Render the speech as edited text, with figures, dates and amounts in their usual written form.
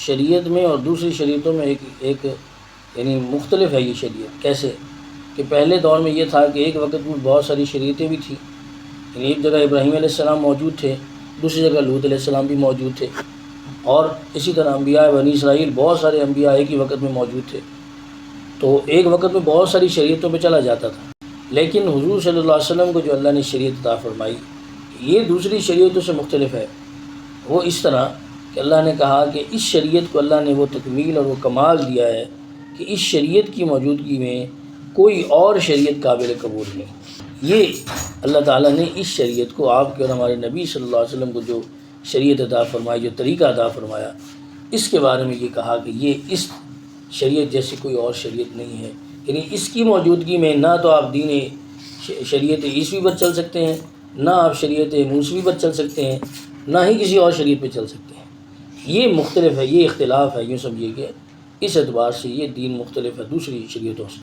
شریعت میں اور دوسری شریعتوں میں ایک یعنی مختلف ہے یہ شریعت۔ کیسے کہ پہلے دور میں یہ تھا کہ ایک وقت میں بہت ساری شریعتیں بھی تھیں، یعنی ایک جگہ ابراہیم علیہ السلام موجود تھے، دوسری جگہ لوط علیہ السلام بھی موجود تھے، اور اسی طرح انبیاء بنی اسرائیل بہت سارے انبیاء ایک ہی وقت میں موجود تھے، تو ایک وقت میں بہت ساری شریعتوں پہ چلا جاتا تھا۔ لیکن حضور صلی اللہ علیہ وسلم کو جو اللہ نے شریعت عطا فرمائی یہ دوسری شریعتوں سے مختلف ہے۔ وہ اس طرح کہ اللہ نے کہا کہ اس شریعت کو اللہ نے وہ تکمیل اور وہ کمال دیا ہے کہ اس شریعت کی موجودگی میں کوئی اور شریعت قابل قبول نہیں۔ یہ اللہ تعالیٰ نے اس شریعت کو آپ کے اور ہمارے نبی صلی اللہ علیہ وسلم کو جو شریعت عطا فرمائی، جو طریقہ عطا فرمایا، اس کے بارے میں یہ کہا کہ یہ اس شریعت جیسی کوئی اور شریعت نہیں ہے، یعنی اس کی موجودگی میں نہ تو آپ دین شریعت عیسوی پر چل سکتے ہیں، نہ آپ شریعت موسوی پر چل سکتے ہیں، نہ ہی کسی اور شریعت پہ چل سکتے ہیں۔ یہ مختلف ہے، یہ اختلاف ہے، یوں سمجھیے کہ اس اعتبار سے یہ دین مختلف ہے دوسری شریعتوں سے۔